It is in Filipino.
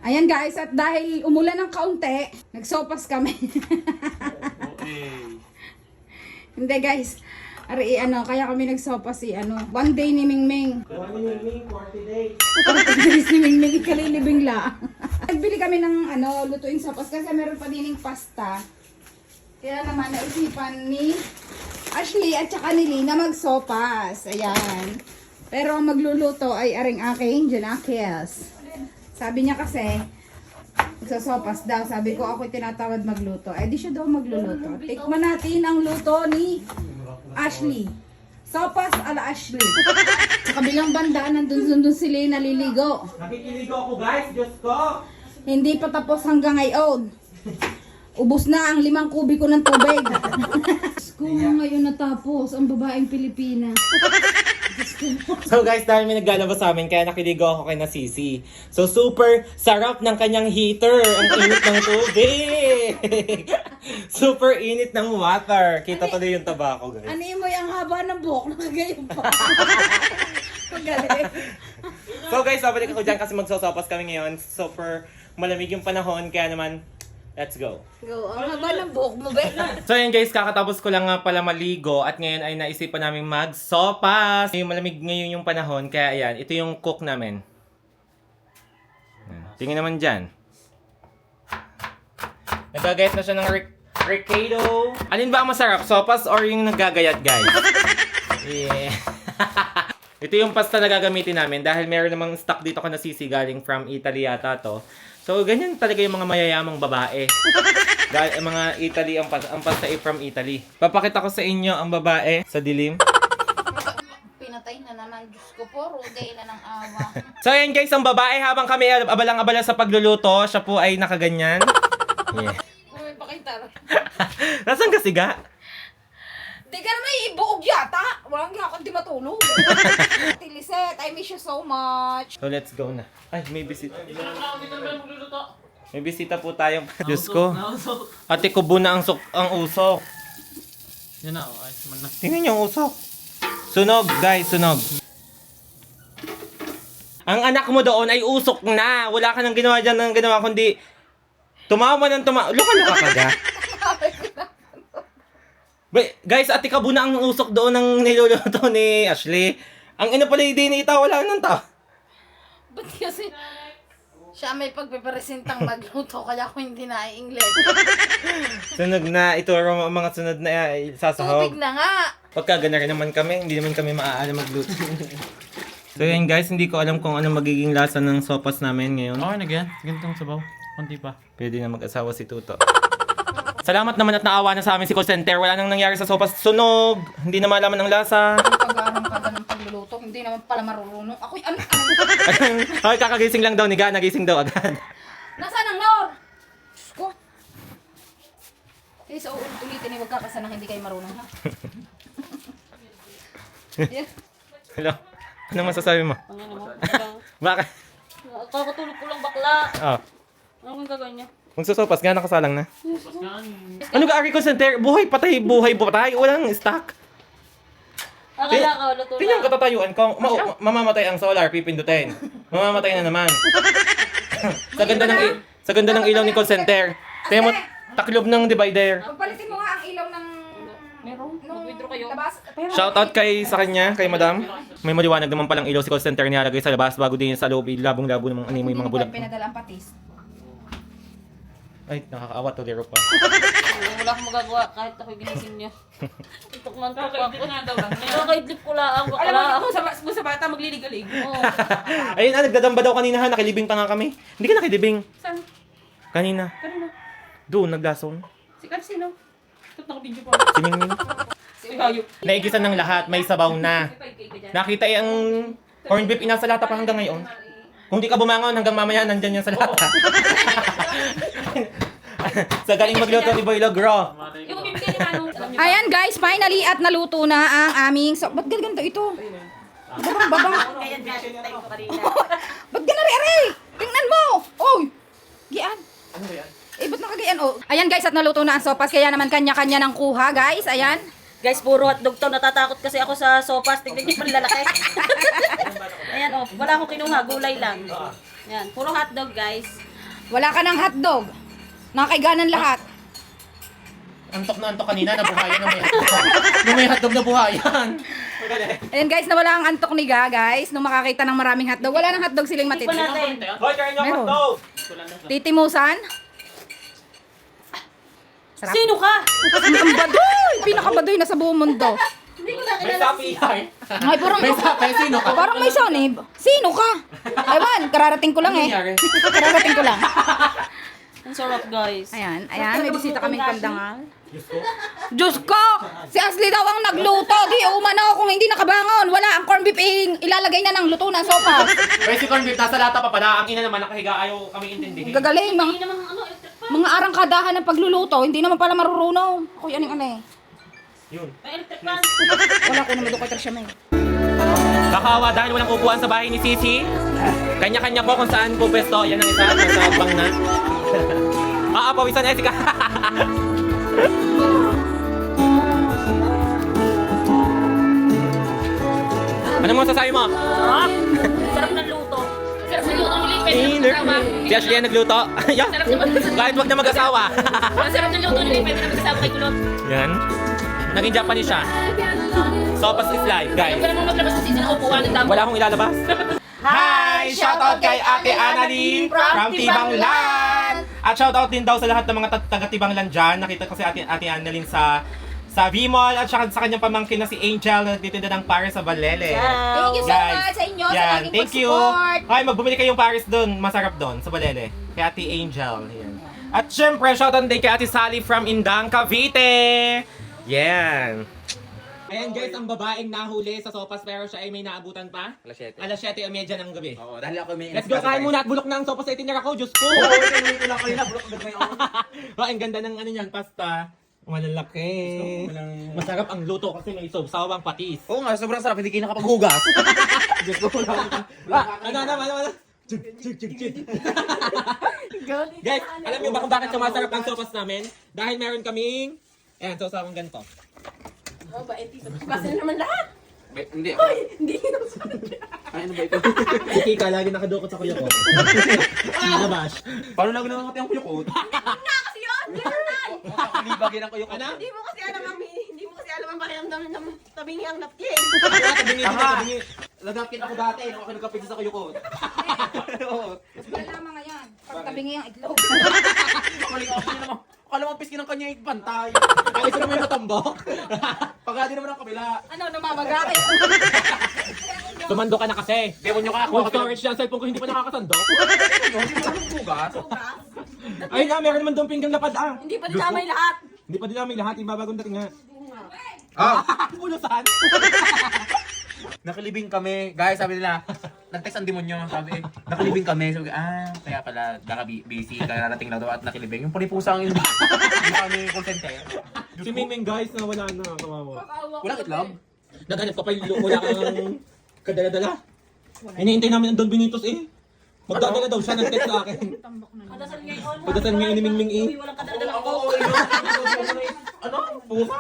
Ayan guys, at dahil umulan ng kaunti, nagsopas kami. Okay. Hindi guys, kaya kami nagsopas one day ni Mingming. 40 days. 40 days ni Mingming, ikalilibing la. Nagbili kami ng lutuing sopas kasi meron pa dining pasta. Kaya naman naisipan ni Ashley at saka ni Lina magsopas. Ayan. Pero ang magluluto ay aring aking Janakis. Sabi niya kasi, magsasopas daw. Sabi ko, ako'y tinatawad magluto. Eh, di siya daw magluluto. Tikman natin ang luto ni Ashley. Sopas ala Ashley. Sa kabilang banda, nandun sila naliligo. Nakikiligo ako guys, Diyos ko. Hindi pa tapos hanggang ngayon. Ubus na ang 5 kubiko ng tubig. Kung ngayon natapos ang babaeng Pilipina. So guys, dahil may naglalabas sa amin, kaya nakiligo ako kay Nasisi. So super sarap ng kanyang heater. Ang init ng tubig. Super init ng water. Kita tuloy yung tabako guys. Ano mo yung haba ng buhok? Nakagayon pa. Magaling. So guys, babalik ako dyan kasi magsosopas kami ngayon. Super malamig yung panahon, kaya naman, let's go. Go, ang haba ng buhok mo, be. So yun guys, kakatapos ko lang nga pala maligo at ngayon ay naisipan namin magsopas. Malamig ngayon yung panahon, kaya ayan, ito yung cook namin. Tingin naman dyan. Nagagayat na siya ng recado. Alin ba ang masarap? Sopas or yung nagagayat guys? Yeah. Ito yung pasta na gagamitin namin dahil meron namang stock dito ka nasisi galing from Italy yata to. So, ganyan talaga yung mga mayayamang babae. Dahil mga Italy, ang pasta ay from Italy. Papakita ko sa inyo ang babae sa dilim. Pinatay na naman, Diyos ko po, ruday na ng awa. So, ayan guys, ang babae habang kami abalang-abala sa pagluluto, siya po ay nakaganyan. Yeah. Uy, pakita. Nasaan ka siga? Di ka naman ibuog yata. Walang yakon di matulog. Tiliset, I miss you so much. So, let's go na. Ay, may bisita. May bisita po tayong... Diyos ko. Ate Kubo na ang usok. Yan na, ayos man na. Tingnan niyo ang usok. Sunog, guys, sunog. Ang anak mo doon ay usok na. Wala ka nang ginawa dyan ng ginawa, kundi tumawa ng tumawa. Luka-luka ka ga. Guys, Ate Kubo na ang usok doon ng niluluto ni Ashley. Ang ina pala hindi ni ita, wala nang ta. Ba't kasi siya may pagpipresentang magluto kaya ako hindi na-English. Sunog na. Ituro mo ang mga sunod na sasahog. Tubig na nga. Pagka gana rin naman kami, hindi naman kami maaalam magluto. So yan guys, hindi ko alam kung ano magiging lasa ng sopas namin ngayon. Okay na ganyan. Ganitong sabaw. Kunti pa. Pwede na mag-asawa si Tuto. Salamat naman at naawa na sa amin si call center. Wala nang nangyari sa sopas. Sunog! Hindi na malaman ng lasa. Pag-aram ka ng pagluluto, hindi naman pala marunong. Ako'y ano? Ay, kakagising lang daw ni Ga. Nagising daw agad. Nasaan ang Nor? Diyos ko. Kaya sa ulitin huwag kakasanang hindi kayo marunong ha. Yeah. Hello? Anong masasabi mo? Ang ano mo? Bakit? Kakatulog ko lang bakla. Oh. Anong gagawin niya? Magsusopas nga, nakasalang na. Yan. Ano ka, Ari call center? Buhay, patay, buhay, patay. Walang stock. Akala ko, luto Tingnan na. katatayuan ko. Mamamatay ang solar, pipindutin. Mamamatay na naman. Sa ganda ng ilaw ni call center. Tingnan mo, taklob ng divider. Pagpalitin mo nga ang ilaw ng... Meron? Mag-withdraw kayo? Labas. Pero, Shoutout sa kanya, kay madam. May maliwanag naman palang ilaw si call center nilalagay sa labas bago din sa loob. Labong-labo ng animo yung mga bulag. pinadala ang patis. Ay, nakakaawa to, lero pa. Wala akong magagawa kahit ako'y ginising niya. Tutok man tutok ako. Nakakaidlip ko lang. Alam mo, sa bata magliligalig. Oo. Ayun, nagdadamba daw kanina ha, nakilibing pa nga kami. Hindi ka nakilibing. Saan? Kanina. Kanina? Doon, naglason. Si Karsino? Ito nakabidyo pa. Si Mingming. Si Hayop. Naigisan ng lahat, may sabaw na. Nakita ang corned beef inasa lata pa hanggang ngayon. Kung di ka bumangon hanggang mamaya, nandyan yan sa lata. Sa galing magluto ni Boy Logro. Yung bibigyan ni Manong. Alam niyo ba? Ayan guys, finally at naluto na ang aming... ba't ganito ito? Babang. Ba't ganari? Tingnan mo! Oy! Gian. Ano ba yan? Eh, ba't nakagayan? Oh. Ayan guys, at naluto na ang sopas. Kaya naman kanya-kanya ng kuha guys. Ayan. Guys, puro hotdog to. Natatakot kasi ako sa sopas. Tignan niyo yung lalaki. Ayan, oh. Wala akong kinuha. Gulay lang. Ayan, puro hotdog guys. Wala ka ng hotdog. Nakakaiganan lahat. Antok na antok kanina, nabuhayan na may hotdog. Nung may hotdog, nabuhayan. Ayan guys, nawala ang antok ni Ga, guys. Nung makakita ng maraming hotdog. Wala ng hotdog siling matiti. Tikman natin. Hoy, kain niyo Meron. hotdog! Titimusan. Sarap. Sino ka? Ang baduy! Pinakabaduy na sa buong mundo. Hindi ko na May kilala. sapi yan. Ay, parang, May sapi, sino ka? parang may sanib. Sino ka? Ewan, kararating ko lang Ano eh. nangyari? Kararating ko lang. Ang sarap, guys. Ayan, may bisita kaming pandangal. Diyos ko. Diyos ko! Si Ashley daw ang nagluto. Di umano kung hindi nakabangon. Wala ang corned beef ilalagay na ng luto na sopa. May si Corn Beef, nasa lata pa pala. Ang ina naman, nakahiga, ayaw kami intindihin. Gagaling, Hindi naman electric fan. mga arangkadahan ng pagluluto. Hindi naman pala marurunong. Ako yan ang ano eh. Yun. May electric fan. Wala ko naman doon kay Trisha May. Kakawa dahil walang upuan sa bahay ni Sisi. Kanya-kanya po kung saan po pwesto. Yan ang isa, nasa bang na. Pawisan eh, sika. Ano mo sasabi mo? Sarap. Sarap ng luto. Sarap ng luto ni Lipe. Si Ashley ang nagluto. Yan. Kahit wag na mag-asawa. Sarap ng luto ni Lipe. Pwede na magkasama kay Kulot. Yan. Naging Japanese siya. Sopas is life, guys. Ayaw ka naman maglabas sa season ng upuan ng damo. Wala akong ilalabas. Hi! Shoutout kay Ate Annalyn from Tibanglan! At shoutout din daw sa lahat ng mga taga-Tibanglan dyan. Nakita ko si Ate Annalyn sa V-Mall at saka sa kanyang pamangkin na si Angel na nagtitinda ng Paris sa Balele. Thank you so Guys, much sa inyo sa yan, laging thank you. pag-support. Ay, magbumili kayong Paris doon. Masarap doon sa Balele. Kay Ate Angel. Yan. At syempre, shoutout din kay Ate Sally from Indang, Cavite. Yan. Ayan guys, ang babaeng nahuli sa sopas pero siya ay may naabutan pa. Alas 7:30 ng gabi. Oo, dahil ako may... Let's go, kain muna at bulok na ang sopas sa itinira ko. Diyos ko! Oo, ito lang kanina. Bulok agad ngayon. Oh, ang ganda ng ano niyan, pasta. Malalaki. Masarap ang luto kasi may sawang patis. Oo nga, sobrang sarap. Hindi kayo nakapaghugas. Diyos ko, ano. Chug. Guys, alam niyo ba kung bakit sumasarap ang sopas namin? Dahil meron kaming, ayan, sawang ganito. Hindi. Ay, ano ba ito? Si Kika, lagi nakadukot sa kuya ko. Nabash. Paano na ginawa ang kuyukot? Libagin ang kuyukot. Ano? Hindi mo kasi alam ang pakiramdam ng tabingi ang napkin. Tabingi. Nagapit ako dati. Nung ako nagkapit sa kuyukot. Oo. Wala mga yan. Pagtabingi ang itlog. Akala mo piskin ng kanya yung pantay. Ang isa naman yung matambok. Pagkati naman ang kabila. Ano, namamaga kayo? Tumando ka na kasi. Demon nyo ka. Full storage yan, cellphone ko hindi pa nakakasandok. Hindi mo naman hugas. Ay na, meron naman doon pinggang lapad ah. Hindi pa dinamay lahat. Hindi pa din namin lahat, ibabagong dating nga. Ah, Pulusan! nakilibing kami. Guys, sabi nila, nag-text ang demonyo. Sabi, nakilibing kami. Sabi, kaya pala, busy, kararating lang daw at nakilibing. Yung pulipusang hindi kami call center. Si Mingming guys, na wala na, kawawa. Walang itlog? Naghanap ka pa yung wala kang kadala-dala. Hinihintay namin ang Don Benitos eh. Magdadala daw siya, nag-text sa akin. Kadasal ngayon. Pagdating ngayon ni Mingming eh. Walang kadadala ako. Ano? Pusa?